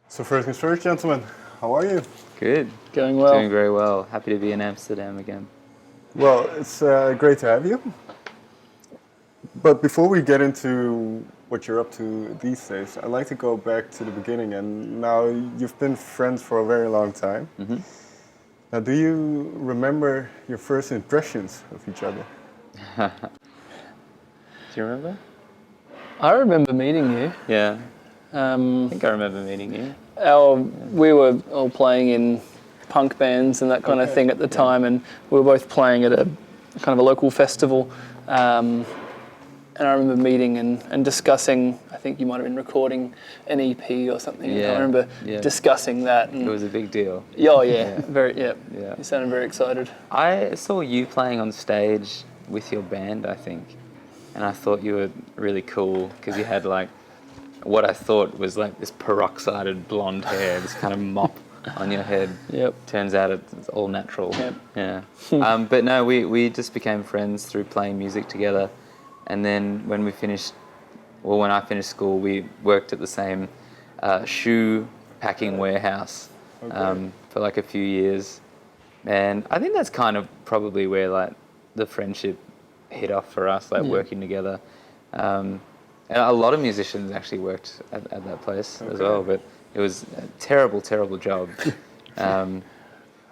So first things first, gentlemen, how are you? Good. Going well. Doing very well. Happy to be in Amsterdam again. Well, it's great to have you. But before we get into what you're up to these days, I'd like to go back to the beginning. And now you've been friends for a very long time. Mm-hmm. Now, do you remember your first impressions of each other? Do you remember? I remember meeting you. Yeah. I think I remember meeting you. We were all playing in punk bands and that kind of thing at the time, and we were both playing at a kind of a local festival. And I remember meeting and discussing. I think you might have been recording an EP or something. Yeah, I remember discussing that. And It was a big deal. Oh yeah, yeah. Yeah. You sounded very excited. I saw you playing on stage with your band, I think, and I thought you were really cool because you had like what I thought was like this peroxided blonde hair, this kind of mop on your head. Yep. Turns out it's all natural. Yep. Yeah. But no, we just became friends through playing music together. And then when I finished school, we worked at the same shoe packing warehouse for like a few years. And I think that's kind of probably where like the friendship hit off for us, like working together. And a lot of musicians actually worked at that place as well, but it was a terrible, terrible job.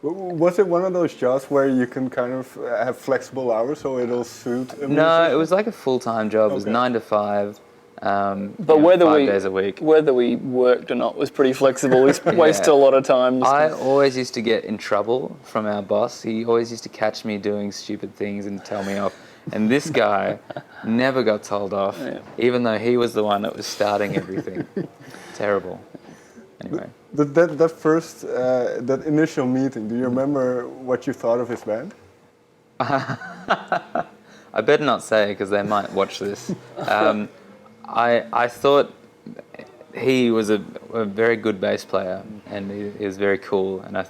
Was it one of those jobs where you can kind of have flexible hours so it'll suit a No, musician? it was like a full-time job. It was 9 to 5. But 5 days a week. Whether we worked or not was pretty flexible. We wasted a lot of time. I always used to get in trouble from our boss. He always used to catch me doing stupid things and tell me off. And this guy never got told off, even though he was the one that was starting everything. Terrible. Anyway. That first, that initial meeting, do you remember what you thought of his band? I better not say because they might watch this. I thought he was a very good bass player and he was very cool. And I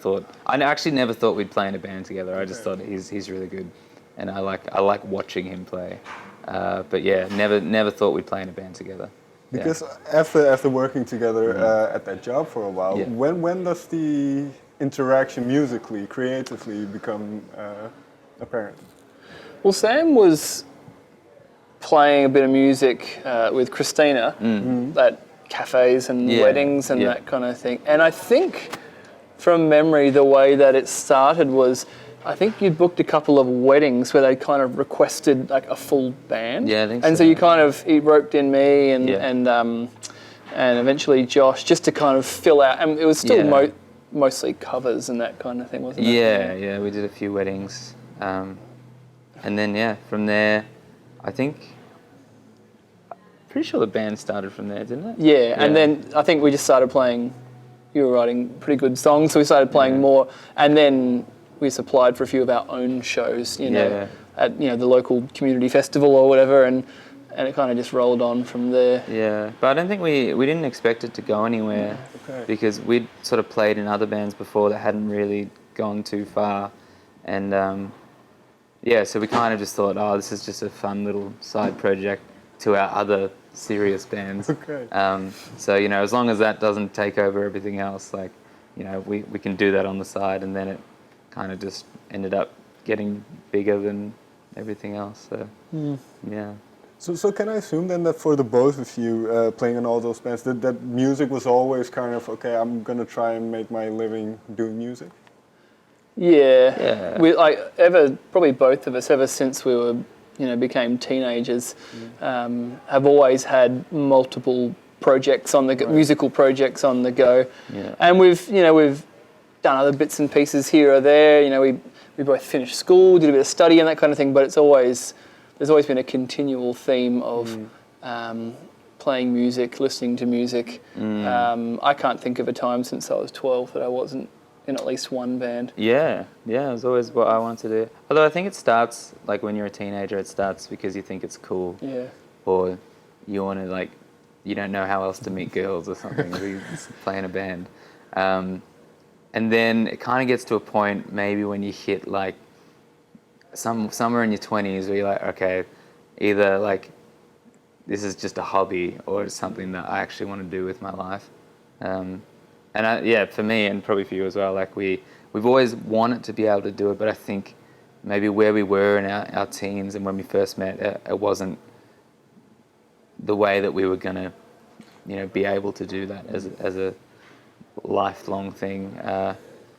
actually never thought we'd play in a band together. I just thought he's really good, and I like watching him play. But yeah, never thought we'd play in a band together. Because after working together at that job for a while, when does the interaction musically, creatively become apparent? Well, Sam was playing a bit of music with Christina at cafes and weddings and that kind of thing. And I think, from memory, the way that it started was, I think you'd booked a couple of weddings where they kind of requested like a full band. Yeah, I think and so. So he roped in me and eventually Josh just to kind of fill out. And it was still mostly covers and that kind of thing, wasn't it? Yeah, we did a few weddings. And then, from there, pretty sure the band started from there, didn't it? Yeah, and then I think we just started playing. You were writing pretty good songs, so we started playing more. And then we just applied for a few of our own shows, at the local community festival or whatever, and it kind of just rolled on from there. Yeah, but I don't think we didn't expect it to go anywhere because we'd sort of played in other bands before that hadn't really gone too far, and so we kind of just thought, this is just a fun little side project to our other serious bands. So as long as that doesn't take over everything else, like we can do that on the side, and then it kind of just ended up getting bigger than everything else. So yeah. So can I assume then that for the both of you playing in all those bands, that music was always kind of, I'm going to try and make my living doing music? Yeah. We probably both of us, ever since we were, became teenagers, have always had multiple projects on the musical projects on the go. Yeah. And we've done other bits and pieces here or there. We both finished school, did a bit of study and that kind of thing, but there's always been a continual theme of playing music, listening to music. I can't think of a time since I was 12 that I wasn't in at least one band. Yeah, it was always what I wanted to do. Although I think it starts, like when you're a teenager, it starts because you think it's cool. Yeah. Or you want to, you don't know how else to meet girls or something, so you just play in a band. And then it kind of gets to a point maybe when you hit somewhere in your 20s where you're like, okay, either this is just a hobby or it's something that I actually want to do with my life. And for me and probably for you as well, like we've always wanted to be able to do it, but I think maybe where we were in our teens and when we first met, it wasn't the way that we were gonna, be able to do that as a lifelong thing,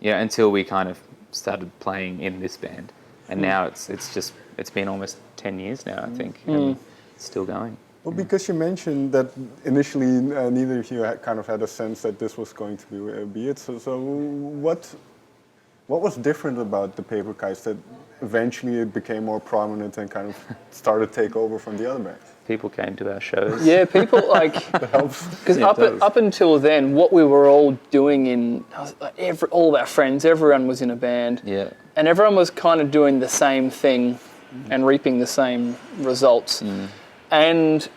until we kind of started playing in this band, and now it's been almost 10 years now, I think, and it's still going. Well, because you mentioned that initially neither of you kind of had a sense that this was going to be it. So what was different about the Paper Kites that eventually it became more prominent and kind of started to take over from the other bands? People came to our shows. Yeah, people because up until then, what we were all doing all of our friends, everyone was in a band. Yeah. And everyone was kind of doing the same thing and reaping the same results. And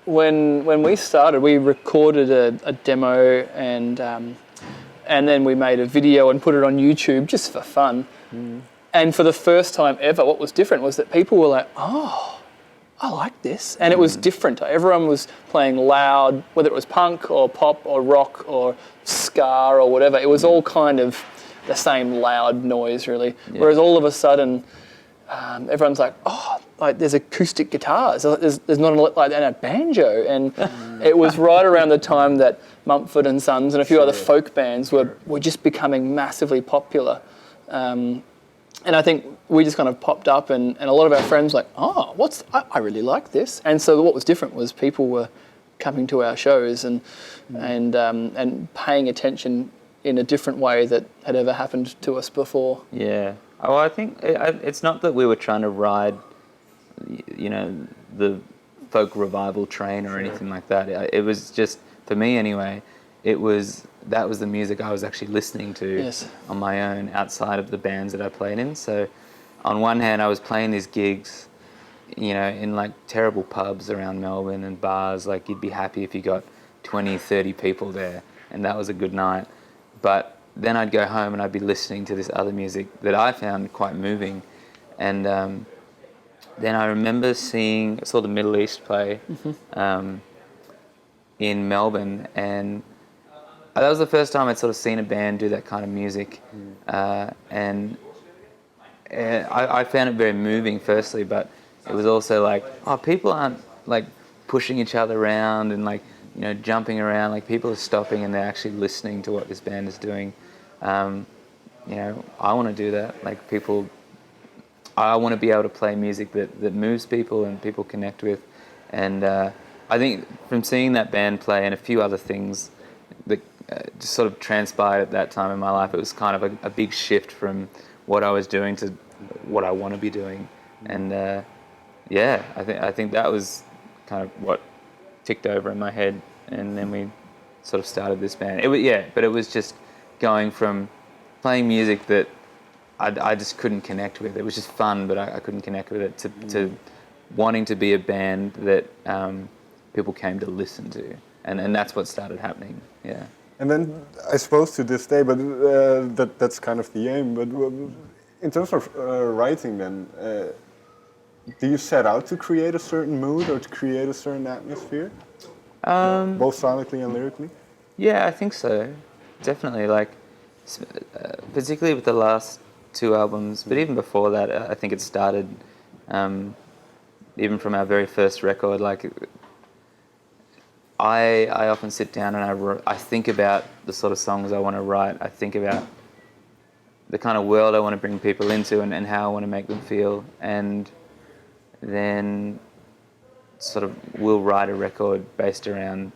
when we started, we recorded a demo and then we made a video and put it on YouTube just for fun. And for the first time ever, what was different was that people were like, oh, I like this. And it was different. Everyone was playing loud, whether it was punk or pop or rock or ska or whatever. It was all kind of the same loud noise, really. Yeah. Whereas all of a sudden, everyone's like, oh, like there's acoustic guitars. There's not a banjo. And it was right around the time that Mumford and Sons and a few other folk bands were just becoming massively popular. And I think we just kind of popped up and a lot of our friends were like, oh, I really like this. And so what was different was people were coming to our shows and paying attention in a different way that had ever happened to us before. Yeah. Oh, I think it's not that we were trying to ride, the folk revival train or anything like that. It was just, for me anyway, that was the music I was actually listening to on my own outside of the bands that I played in. So on one hand, I was playing these gigs, in like terrible pubs around Melbourne and bars. Like you'd be happy if you got 20, 30 people there and that was a good night. But then I'd go home and I'd be listening to this other music that I found quite moving. And then I remember saw the Middle East play in Melbourne, and that was the first time I'd sort of seen a band do that kind of music. And I found it very moving, firstly, but it was also like, oh, people aren't like pushing each other around and like, jumping around. Like people are stopping and they're actually listening to what this band is doing. I want to do that. Like I want to be able to play music that moves people and people connect with. And I think from seeing that band play and a few other things that just sort of transpired at that time in my life, it was kind of a big shift from what I was doing to what I want to be doing. And I think that was kind of what ticked over in my head. And then we sort of started this band. But it was just going from playing music that I just couldn't connect with. It was just fun, but I couldn't connect with it, to wanting to be a band that people came to listen to. And that's what started happening, yeah. And then I suppose to this day, but that's kind of the aim. But in terms of writing then, do you set out to create a certain mood or to create a certain atmosphere? Both sonically and lyrically? Yeah, I think so. Definitely, like, particularly with the last two albums, but even before that, I think it started, even from our very first record, like, I often sit down and I think about the sort of songs I want to write. I think about the kind of world I want to bring people into and how I want to make them feel. And then sort of we'll write a record based around,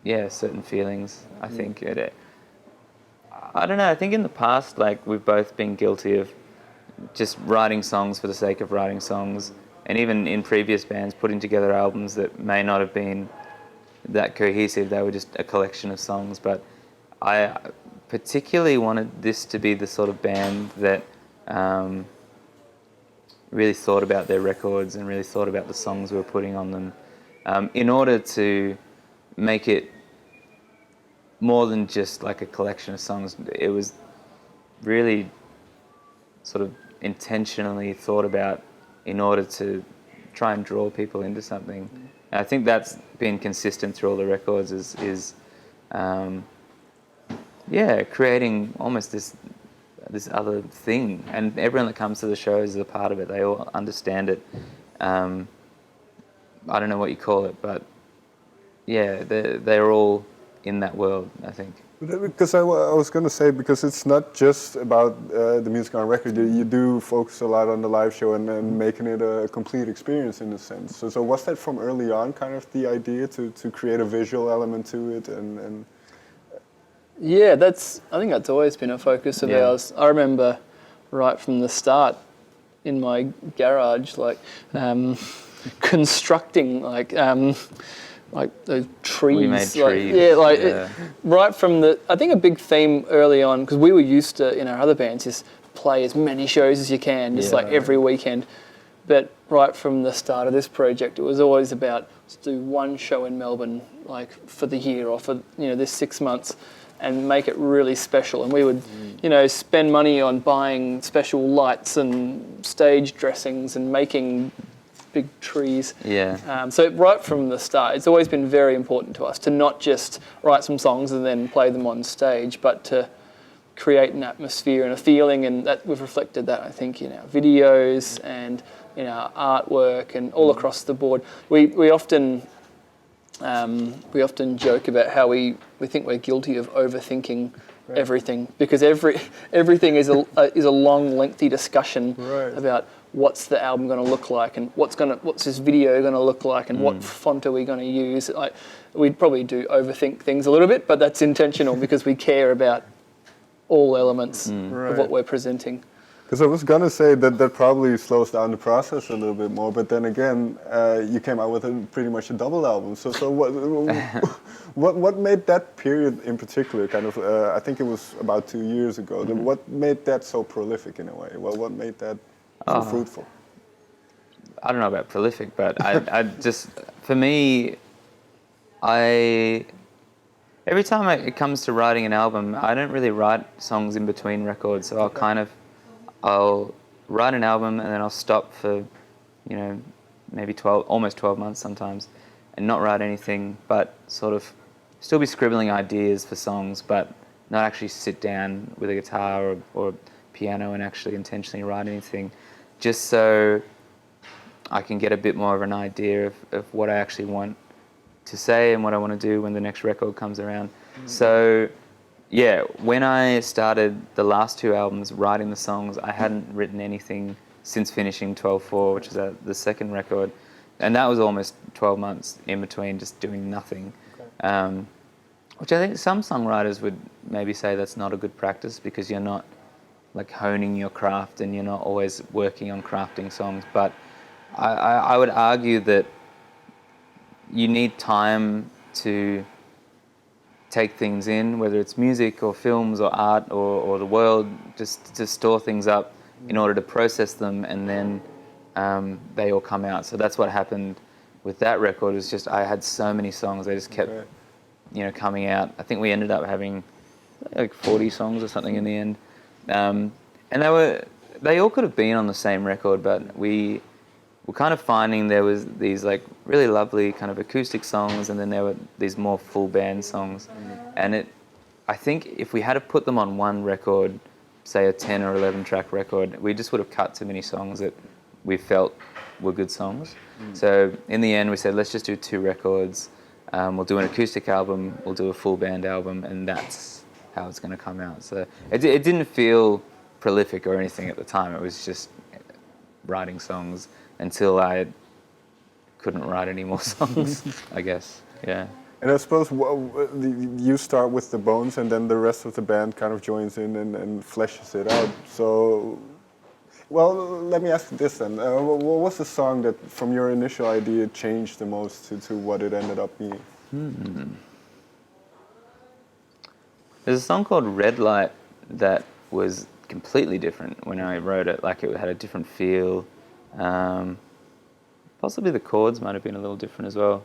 certain feelings, I think. I don't know, I think in the past, like, we've both been guilty of just writing songs for the sake of writing songs. And even in previous bands, putting together albums that may not have been that cohesive, they were just a collection of songs. But I particularly wanted this to be the sort of band that really thought about their records and really thought about the songs we were putting on them, in order to make it more than just like a collection of songs. It was really sort of intentionally thought about in order to try and draw people into something. And I think that's been consistent through all the records, is creating almost this other thing, and everyone that comes to the shows is a part of it. They all understand it. I don't know what you call it, but yeah, they're all in that world, I think. Because I was going to say, because it's not just about the music on record. You do focus a lot on the live show and making it a complete experience in a sense. So was that from early on kind of the idea to create a visual element to it? And Yeah, I think that's always been a focus of ours. I remember right from the start in my garage, like constructing like those trees. We made trees. Right from I think a big theme early on, because we were used to, in our other bands, just play as many shows as you can, just like every weekend. But right from the start of this project, it was always about, let's do one show in Melbourne, like for the year or for this 6 months, and make it really special. And we would, spend money on buying special lights and stage dressings and making big trees. So right from the start, it's always been very important to us to not just write some songs and then play them on stage, but to create an atmosphere and a feeling, and that we've reflected that, I think, in our videos and in our artwork and all across the board. We often joke about how we think we're guilty of overthinking everything, because everything is a long, lengthy discussion about what's the album going to look like, and what's this video going to look like, and what font are we going to use. Like, we'd probably do overthink things a little bit, but that's intentional because we care about all elements of what we're presenting. Because I was going to say that probably slows down the process a little bit more, but then again, you came out with pretty much a double album. So what made that period in particular kind of, I think it was about 2 years ago, what made that so prolific in a way? Well, what made that so fruitful? I don't know about prolific, but I just, for me, every time it comes to writing an album, I don't really write songs in between records, so I'll write an album and then I'll stop for, maybe almost 12 months sometimes, and not write anything, but sort of still be scribbling ideas for songs, but not actually sit down with a guitar or piano and actually intentionally write anything, just so I can get a bit more of an idea of what I actually want to say and what I want to do when the next record comes around. So yeah, when I started the last 2 albums writing the songs, I hadn't written anything since finishing 12/4, which is the second record, and that was almost 12 months in between just doing nothing. Which I think some songwriters would maybe say that's not a good practice, because you're not like honing your craft and you're not always working on crafting songs. But I would argue that you need time to take things in, whether it's music or films or art or the world, just to store things up in order to process them, and then they all come out. So that's what happened with that record. It's just I had so many songs, they just kept coming out. I think we ended up having like 40 songs or something in the end, and they all could have been on the same record, but we were kind of finding there was these like really lovely kind of acoustic songs, and then there were these more full band songs. And I think if we had to put them on one record, say a 10 or 11 track record, we just would have cut too many songs that we felt were good songs. So in the end we said, let's just do 2 records. We'll do an acoustic album, we'll do a full band album, and that's how it's going to come out. So it didn't feel prolific or anything at the time. It was just writing songs until I couldn't write any more songs, I guess. Yeah. And I suppose you start with the bones, and then the rest of the band kind of joins in and fleshes it out. So, well, let me ask you this then. What was the song that, from your initial idea, changed the most to what it ended up being? There's a song called Red Light that was completely different when I wrote it. Like, it had a different feel. Possibly the chords might have been a little different as well.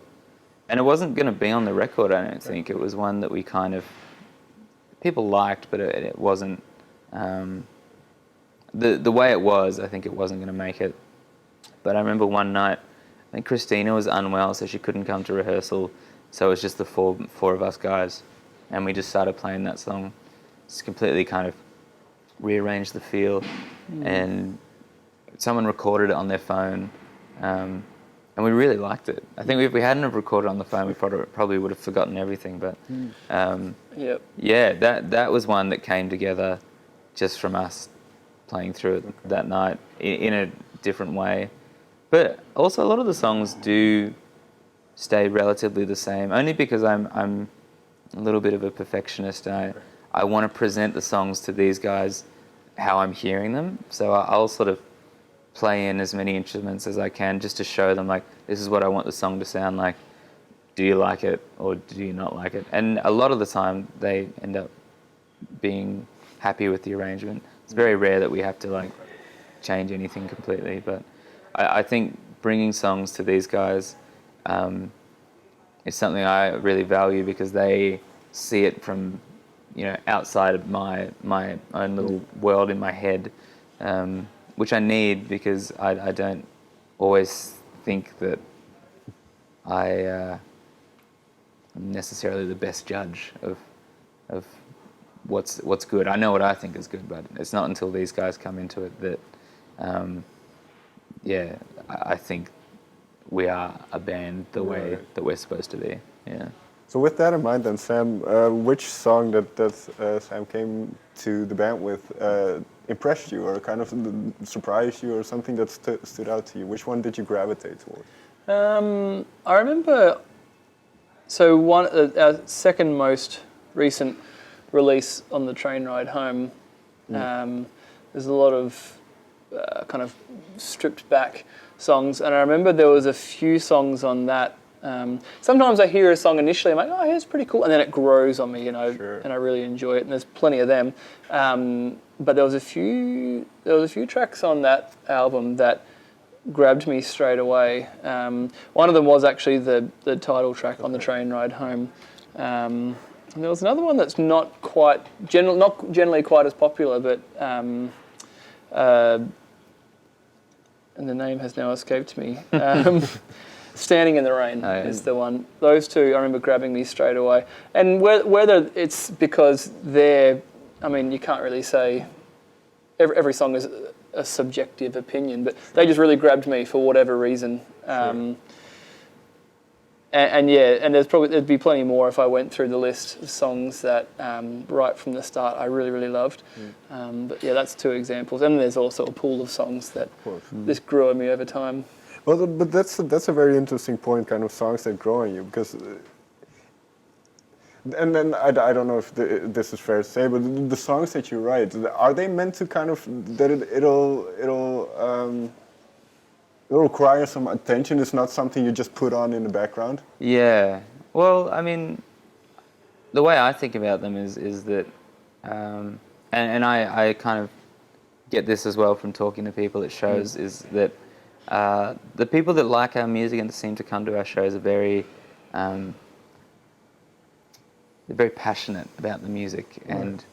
And it wasn't going to be on the record, I don't think. It was one that we kind of, people liked, but it wasn't, the way it was, I think it wasn't going to make it. But I remember one night, I think Christina was unwell, so she couldn't come to rehearsal. So it was just the four of us guys. And we just started playing that song. just completely kind of rearranged the feel, and someone recorded it on their phone, and we really liked it. I think if we hadn't have recorded on the phone, we probably would have forgotten everything. But yeah, that was one that came together just from us playing through it that night in a different way. But also a lot of the songs do stay relatively the same, only because I'm a little bit of a perfectionist. I want to present the songs to these guys how I'm hearing them. So I'll sort of play in as many instruments as I can just to show them, like, this is what I want the song to sound like. Do you like it or do you not like it? And a lot of the time they end up being happy with the arrangement. It's very rare that we have to like change anything completely, but I think bringing songs to these guys is something I really value, because they see it from, you know, outside of my own little world in my head, which I need, because I don't always think that I'm necessarily the best judge of what's good. I know what I think is good, but it's not until these guys come into it that I think we are a band the way that we're supposed to be. Yeah. So with that in mind, then, Sam, which song that Sam came to the band with impressed you, or kind of surprised you, or something that stood out to you? Which one did you gravitate toward? I remember. So our second most recent release on the train ride home. There's a lot of kind of stripped back songs, and I remember there was a few songs on that. Sometimes I hear a song initially, I'm like, oh, yeah, it's pretty cool, and then it grows on me, you know, and I really enjoy it, and there's plenty of them. But there was a few tracks on that album that grabbed me straight away. One of them was actually the title track on the train ride home. And there was another one that's not generally quite as popular, but and the name has now escaped me. Standing in the Rain is the one. Those two I remember grabbing me straight away. And whether it's because you can't really say, every song is a subjective opinion, but they just really grabbed me for whatever reason. And there'd be plenty more if I went through the list of songs that right from the start I really, really loved. But yeah, that's two examples. And there's also a pool of songs that just grew on me over time. Well, but that's a very interesting point, kind of songs that grow on you, because, and then I don't know if this is fair to say, but the songs that you write, are they meant to kind of that it'll require some attention? It's not something you just put on in the background. Yeah. Well, I mean, the way I think about them is that, and I kind of get this as well from talking to people at shows, is that the people that like our music and seem to come to our shows are very, they're very passionate about the music, and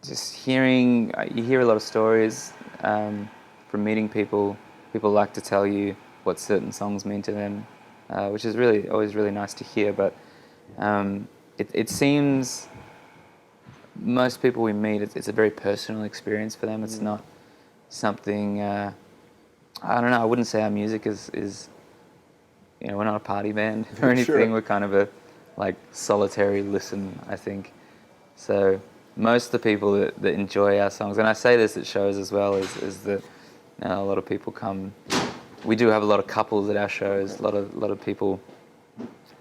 just you hear a lot of stories from meeting people. People like to tell you what certain songs mean to them, which is always really nice to hear. But it seems most people we meet, it's a very personal experience for them. It's not something, I don't know, I wouldn't say our music is we're not a party band or anything. We're kind of a solitary listen, I think. So most of the people that enjoy our songs, and I say this at shows as well, is that a lot of people come. We do have a lot of couples at our shows. A lot of people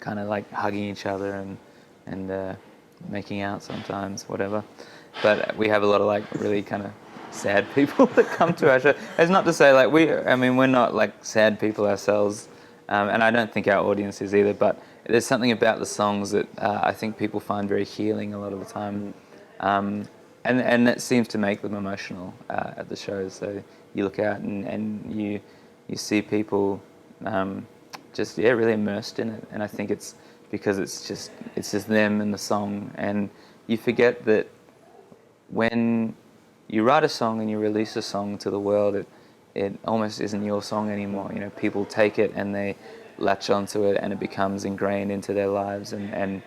kind of like hugging each other and making out sometimes, whatever. But we have a lot of really kind of sad people that come to our show. It's not to say we're not sad people ourselves, and I don't think our audience is either. But there's something about the songs that I think people find very healing a lot of the time, and that seems to make them emotional at the shows. So you look out and you see people just really immersed in it, and I think it's because it's just them and the song, and you forget that when you write a song and you release a song to the world, it almost isn't your song anymore. People take it and they latch onto it, and it becomes ingrained into their lives, and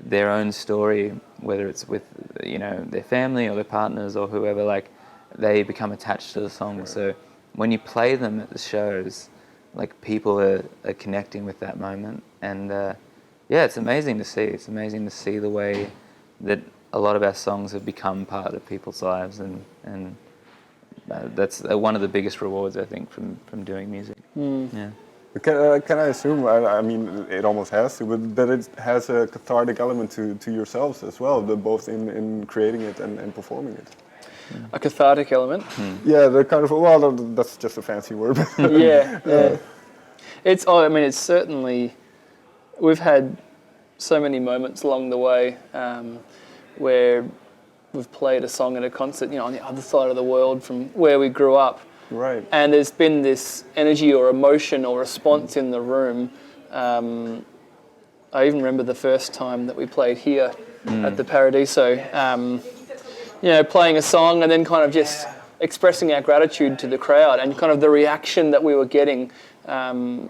their own story, whether it's with, you know, their family or their partners or whoever, like they become attached to the song. So when you play them at the shows, like people are connecting with that moment, and yeah, it's amazing to see. It's amazing to see the way that a lot of our songs have become part of people's lives, and that's one of the biggest rewards, I think, from doing music. Yeah. Can I assume, I mean, it almost has to, but that it has a cathartic element to yourselves as well, both in creating it and performing it? A cathartic element? Yeah, the kind of, well, that's just a fancy word. Yeah. It's, I mean, it's certainly, we've had so many moments along the way where we've played a song at a concert, you know, on the other side of the world from where we grew up. Right. And there's been this energy or emotion or response in the room. I even remember the first time that we played here at the Paradiso, you know, playing a song and then kind of just expressing our gratitude to the crowd and kind of the reaction that we were getting. I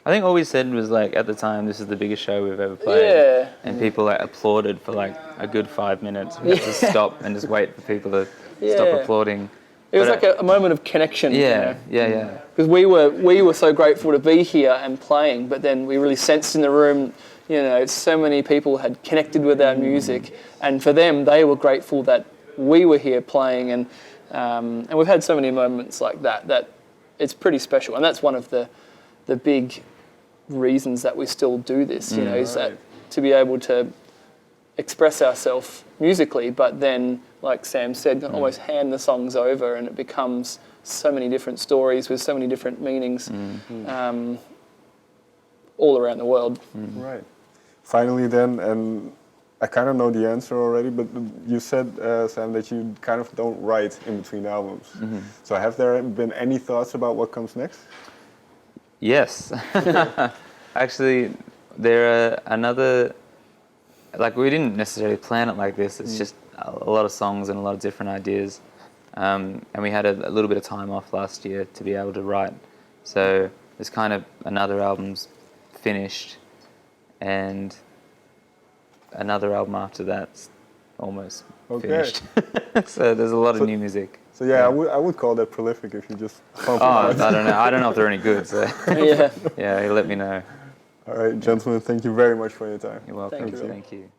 think all we said was, like, at the time, this is the biggest show we've ever played. Yeah. And people, like, applauded for, like, a good 5 minutes. We had to stop and just wait for people to stop applauding. It was like a moment of connection. Yeah, you know? yeah. Because we were so grateful to be here and playing, but then we really sensed in the room, you know, so many people had connected with our music, and for them, they were grateful that we were here playing, and we've had so many moments like that it's pretty special, and that's one of the big reasons that we still do this, you know, is that to be able to express ourselves musically, but then, like Sam said, almost hand the songs over, and it becomes so many different stories with so many different meanings all around the world. Right. Finally then, and I kind of know the answer already, but you said, Sam, that you kind of don't write in between albums. So have there been any thoughts about what comes next? Yes. Actually, there are another, like, we didn't necessarily plan it like this. It's just a lot of songs and a lot of different ideas. And we had a little bit of time off last year to be able to write. So there's kind of another album's finished, and another album after that's almost finished. So there's a lot of new music. So yeah, I would call that prolific if you just pump it out. I don't know. I don't know if they're any good. So yeah, you let me know. All right, gentlemen, thank you very much for your time. You're welcome. Thank you. Thank you.